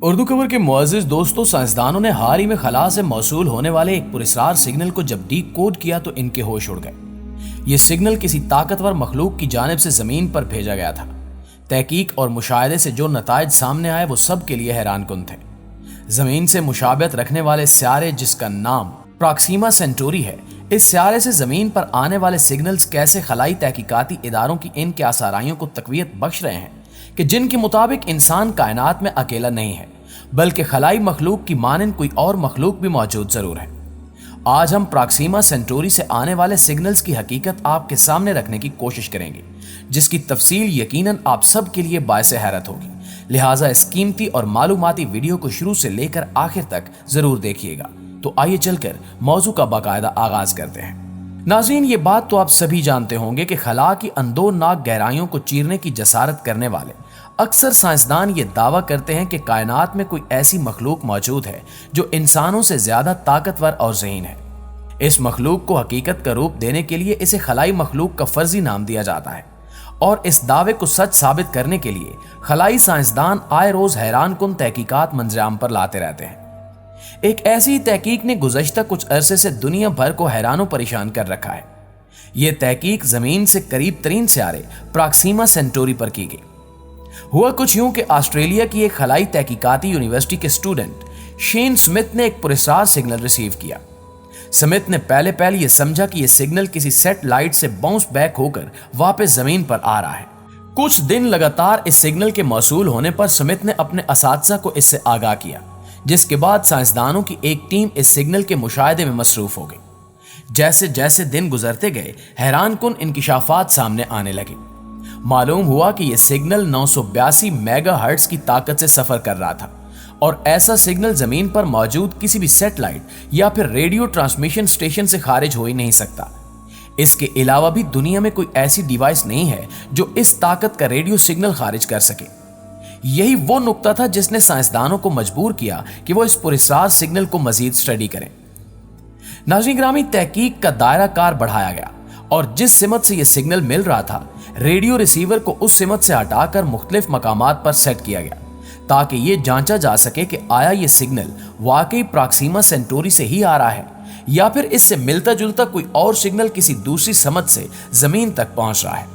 اردو خبر کے معزز دوستوں، سائنسدانوں نے حال ہی میں خلا سے موصول ہونے والے ایک پراسرار سگنل کو جب ڈی کوڈ کیا تو ان کے ہوش اڑ گئے۔ یہ سگنل کسی طاقتور مخلوق کی جانب سے زمین پر بھیجا گیا تھا۔ تحقیق اور مشاہدے سے جو نتائج سامنے آئے وہ سب کے لیے حیران کن تھے۔ زمین سے مشابہت رکھنے والے سیارے جس کا نام پراکسیما سینٹوری ہے، اس سیارے سے زمین پر آنے والے سگنلز کیسے خلائی تحقیقاتی اداروں کی ان کے آثارائیوں کو تقویت بخش رہے ہیں کہ جن کے مطابق انسان کائنات میں اکیلا نہیں ہے بلکہ خلائی مخلوق کی مانند کوئی اور مخلوق بھی موجود ضرور ہے۔ آج ہم پراکسیما سینٹوری سے آنے والے سگنلز کی حقیقت آپ کے سامنے رکھنے کی کوشش کریں گے، جس کی تفصیل یقیناً آپ سب کے لیے باعث حیرت ہوگی۔ لہٰذا اس قیمتی اور معلوماتی ویڈیو کو شروع سے لے کر آخر تک ضرور دیکھیے گا۔ تو آئیے چل کر موضوع کا باقاعدہ آغاز کرتے ہیں۔ ناظرین، یہ بات تو آپ سبھی جانتے ہوں گے کہ خلا کی اندوناک گہرائیوں کو چیرنے کی جسارت کرنے والے اکثر سائنسدان یہ دعویٰ کرتے ہیں کہ کائنات میں کوئی ایسی مخلوق موجود ہے جو انسانوں سے زیادہ طاقتور اور ذہین ہے۔ اس مخلوق کو حقیقت کا روپ دینے کے لیے اسے خلائی مخلوق کا فرضی نام دیا جاتا ہے، اور اس دعوے کو سچ ثابت کرنے کے لیے خلائی سائنسدان آئے روز حیران کن تحقیقات منظر پر لاتے رہتے ہیں۔ ایک ایسی تحقیق نے گزشتہ کچھ عرصے سے دنیا بھر کو حیران و پریشان کر رکھا ہے۔ یہ تحقیق زمین سے قریب ترین سیارے پراکسیما سینٹوری پر کی گئی۔ ہوا کچھ یوں کہ آسٹریلیا کی ایک خلائی تحقیقاتی یونیورسٹی کے اسٹوڈنٹ شین سمتھ نے ایک پراسرار سگنل ریسیو کیا۔ سمتھ نے پہلے یہ سمجھا کہ یہ سگنل کسی سیٹلائٹ سے باؤنس بیک ہو کر واپس زمین پر آ رہا ہے۔ کچھ دن لگاتار اس سگنل کے موصول ہونے پر سمتھ نے اپنے اساتذہ کو اس سے آگاہ کیا، جس کے بعد سائنسدانوں کی ایک ٹیم اس سگنل کے مشاہدے میں مصروف ہو گئی۔ جیسے جیسے دن گزرتے گئے، حیران کن انکشافات سامنے آنے لگے۔ معلوم ہوا کہ یہ سگنل 982 میگا ہرٹز کی طاقت سے سفر کر رہا تھا، اور ایسا سگنل زمین پر موجود کسی بھی سیٹلائٹ یا پھر ریڈیو ٹرانسمیشن سٹیشن سے خارج ہو ہی نہیں سکتا۔ اس کے علاوہ بھی دنیا میں کوئی ایسی ڈیوائس نہیں ہے جو اس طاقت کا ریڈیو سگنل خارج کر سکے۔ یہی وہ نقطہ تھا جس نے سائنسدانوں کو مجبور کیا کہ وہ اس پراسرار سگنل کو مزید اسٹڈی کریں۔ ناظرین گرامی، تحقیق کا دائرہ کار بڑھایا گیا، اور جس سمت سے یہ سگنل مل رہا تھا، ریڈیو ریسیور کو اس سمت سے ہٹا کر مختلف مقامات پر سیٹ کیا گیا تاکہ یہ جانچا جا سکے کہ آیا یہ سگنل واقعی پراکسیما سینٹوری سے ہی آ رہا ہے یا پھر اس سے ملتا جلتا کوئی اور سگنل کسی دوسری سمت سے زمین تک پہنچ رہا ہے۔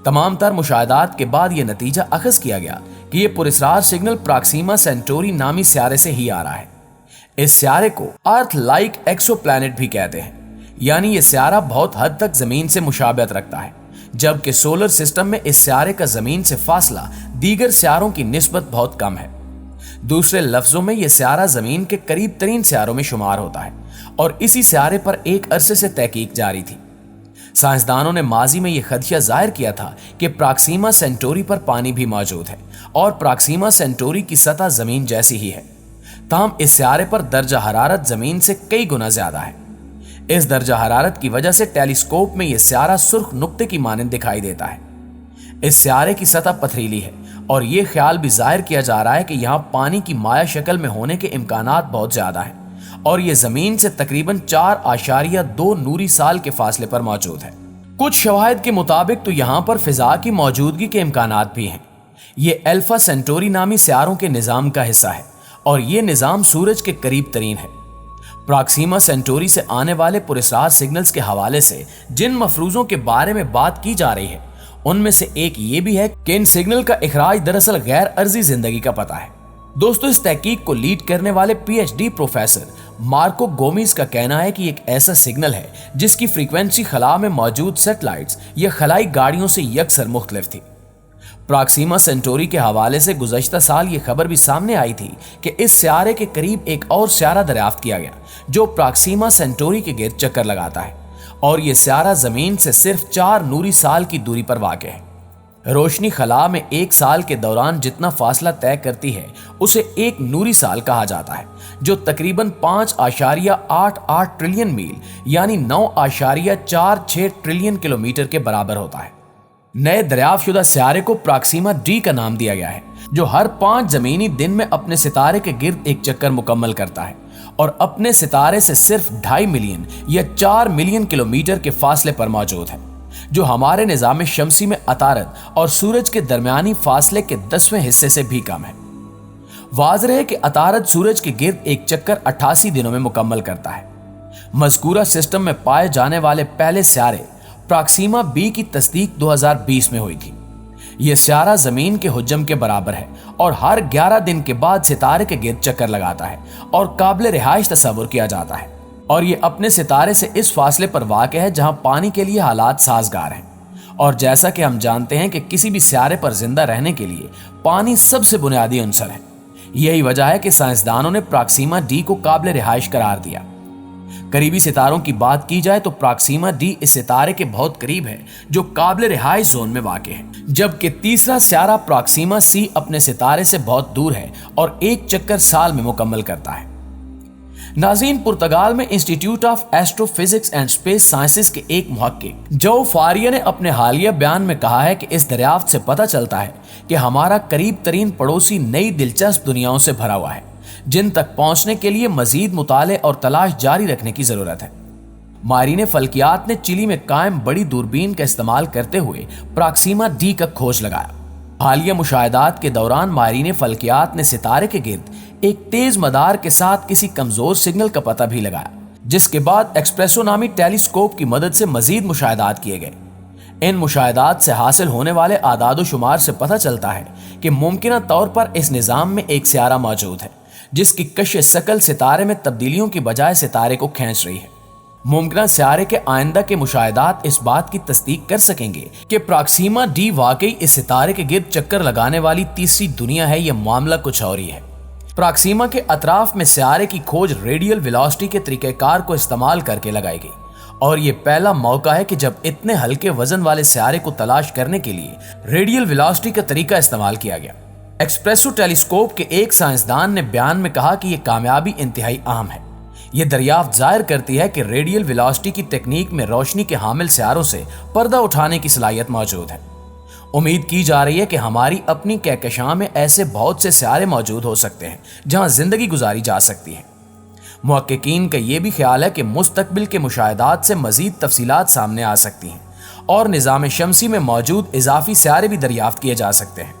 تمام تر مشاہدات کے بعد یہ نتیجہ اخذ کیا گیا کہ یہ پراسرار سگنل پراکسیما سینٹوری نامی سیارے سے ہی آ رہا ہے۔ اس سیارے کو ارتھ لائک ایکسو پلانٹ بھی کہتے ہیں، یعنی یہ سیارہ بہت حد تک زمین سے مشابہت رکھتا ہے، جبکہ سولر سسٹم میں اس سیارے کا زمین سے فاصلہ دیگر سیاروں کی نسبت بہت کم ہے۔ دوسرے لفظوں میں یہ سیارہ زمین کے قریب ترین سیاروں میں شمار ہوتا ہے، اور اسی سیارے پر ایک عرصے سے تحقیق جاری تھی۔ سائنسدانوں نے ماضی میں یہ خدشہ ظاہر کیا تھا کہ پراکسیما سینٹوری پر پانی بھی موجود ہے، اور پراکسیما سینٹوری کی سطح زمین جیسی ہی ہے، تاہم اس سیارے پر درجہ حرارت زمین سے کئی گنا زیادہ ہے۔ اس درجہ حرارت کی وجہ سے ٹیلیسکوپ میں یہ سیارہ سرخ نقطے کی مانند دکھائی دیتا ہے۔ اس سیارے کی سطح پتھریلی ہے، اور یہ خیال بھی ظاہر کیا جا رہا ہے کہ یہاں پانی کی مائع شکل میں ہونے کے امکانات بہت زیادہ ہیں، اور یہ زمین سے تقریباً 4.2 نوری سال کے فاصلے پر موجود ہے۔ کچھ شواہد کے مطابق تو یہاں پر فضا کی موجودگی کے امکانات بھی ہیں۔ یہ الفا سینٹوری نامی سیاروں کے نظام کا حصہ ہے، اور یہ نظام سورج کے قریب ترین ہے۔ پراکسیما سینٹوری سے آنے والے پراسرار سگنلز کے حوالے سے جن مفروضوں کے بارے میں بات کی جا رہی ہے، ان میں سے ایک یہ بھی ہے کہ ان سگنل کا اخراج دراصل غیر ارضی زندگی کا پتہ ہے۔ دوستو، اس تحقیق کو لیڈ کرنے والے P H D professor Marco Gomez کا کہنا ہے کہ ایک ایسا سگنل ہے جس کی فریکوینسی خلا میں موجود سیٹلائٹس یا خلائی گاڑیوں سے یکسر مختلف تھی۔ پراکسیما سینٹوری کے حوالے سے گزشتہ سال یہ خبر بھی سامنے آئی تھی کہ اس سیارے کے قریب ایک اور سیارہ دریافت کیا گیا جو پراکسیما سینٹوری کے گرد چکر لگاتا ہے، اور یہ سیارہ زمین سے صرف 4 نوری سال کی دوری پر واقع ہے۔ روشنی خلا میں ایک سال کے دوران جتنا فاصلہ طے کرتی ہے اسے 1 نوری سال کہا جاتا ہے، جو تقریباً 5.88 ٹریلین میل یعنی 9.46 ٹریلین کلومیٹر کے برابر ہوتا ہے۔ نئے دریافت شدہ سیارے کو پراکسیما ڈی کا نام دیا گیا ہے، جو ہر 5 زمینی دن میں اپنے ستارے کے گرد ایک چکر مکمل کرتا ہے، اور اپنے ستارے سے صرف 2.5 ملین یا 4 ملین کلومیٹر کے فاصلے پر موجود ہے، جو ہمارے نظام شمسی میں عطارد اور سورج کے درمیانی فاصلے کے 10ویں حصے سے بھی کم ہے۔ واضح ہے کہ عطارد سورج کے گرد ایک چکر 88 دنوں میں مکمل کرتا ہے۔ مذکورہ سسٹم میں پائے جانے والے پہلے سیارے پراکسیما بی کی تصدیق 2020 میں ہوئی تھی۔ یہ سیارہ زمین کے حجم کے برابر ہے اور ہر 11 دن کے بعد ستارے کے گرد چکر لگاتا ہے اور قابل رہائش تصور کیا جاتا ہے، اور یہ اپنے ستارے سے اس فاصلے پر واقع ہے جہاں پانی کے لیے حالات سازگار ہیں۔ اور جیسا کہ ہم جانتے ہیں کہ کسی بھی سیارے پر زندہ رہنے کے لیے پانی سب سے بنیادی عنصر ہے، یہی وجہ ہے کہ سائنسدانوں نے پراکسیما ڈی کو قابل رہائش قرار دیا۔ قریبی ستاروں کی بات کی جائے تو پراکسیما ڈی اس ستارے کے بہت قریب ہے جو قابل رہائش زون میں واقع ہے، جبکہ تیسرا سیارہ پراکسیما سی اپنے ستارے سے بہت دور ہے اور ایک چکر سال میں مکمل کرتا ہے۔ ناظرین، پرتگال میں institute of astro physics and space sciences کے ایک محقق جو فاریا نے اپنے حالیہ بیان میں کہا ہے کہ اس دریافت سے پتہ چلتا ہے کہ ہمارا قریب ترین پڑوسی نئی دلچسپ دنیاؤں سے بھرا ہوا ہے جن تک پہنچنے کے لیے مزید مطالعے اور تلاش جاری رکھنے کی ضرورت ہے۔ ماہرین فلکیات نے چلی میں قائم بڑی دوربین کا استعمال کرتے ہوئے پراکسیما ڈی کا کھوج لگایا۔ حالیہ مشاہدات کے دوران ماہرین فلکیات نے ستارے کے گرد ایک تیز مدار کے ساتھ کسی کمزور سگنل کا پتہ بھی لگایا، جس کے بعد ایکسپریسو نامی ٹیلیسکوپ کی مدد سے مزید مشاہدات کیے گئے۔ ان مشاہدات سے حاصل ہونے والے اعداد و شمار سے پتہ چلتا ہے کہ ممکنہ طور پر اس نظام میں ایک سیارہ موجود ہے جس کی کش ثقل ستارے میں تبدیلیوں کی بجائے ستارے کو کھینچ رہی ہے۔ ممکنہ سیارے کے آئندہ کے مشاہدات اس بات کی تصدیق کر سکیں گے کہ پراکسیما ڈی واقعی اس ستارے کے گرد چکر لگانے والی تیسری دنیا ہے یا معاملہ کچھ اور ہی ہے۔ پراکسیما کے اطراف میں سیارے کی کھوج ریڈیل ویلوسٹی کے طریقہ کار کو استعمال کر کے لگائی گئی، اور یہ پہلا موقع ہے کہ جب اتنے ہلکے وزن والے سیارے کو تلاش کرنے کے لیے ریڈیل ویلوسٹی کا طریقہ استعمال کیا گیا۔ ایکسپریسو ٹیلیسکوپ کے ایک سائنسدان نے بیان میں کہا کہ یہ کامیابی انتہائی اہم ہے۔ یہ دریافت ظاہر کرتی ہے کہ ریڈیل ویلوسٹی کی تکنیک میں روشنی کے حامل سیاروں سے پردہ اٹھانے کی صلاحیت موجود ہے۔ امید کی جا رہی ہے کہ ہماری اپنی کہکشاں میں ایسے بہت سے سیارے موجود ہو سکتے ہیں جہاں زندگی گزاری جا سکتی ہے۔ محققین کا یہ بھی خیال ہے کہ مستقبل کے مشاہدات سے مزید تفصیلات سامنے آ سکتی ہیں اور نظام شمسی میں موجود اضافی سیارے بھی دریافت کیے جا سکتے ہیں۔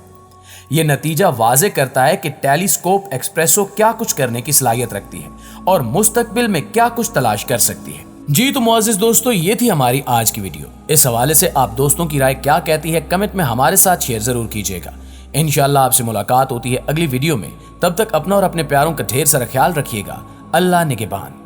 یہ نتیجہ واضح کرتا ہے کہ ٹیلیسکوپ ایکسپریسو کیا کچھ کرنے کی صلاحیت رکھتی ہے اور مستقبل میں کیا کچھ تلاش کر سکتی ہے۔ جی تو معزز دوستو، یہ تھی ہماری آج کی ویڈیو۔ اس حوالے سے آپ دوستوں کی رائے کیا کہتی ہے کمنٹ میں ہمارے ساتھ شیئر ضرور کیجیے گا۔ انشاءاللہ آپ سے ملاقات ہوتی ہے اگلی ویڈیو میں، تب تک اپنا اور اپنے پیاروں کا ڈھیر سارا خیال رکھیے گا۔ اللہ نگہبان۔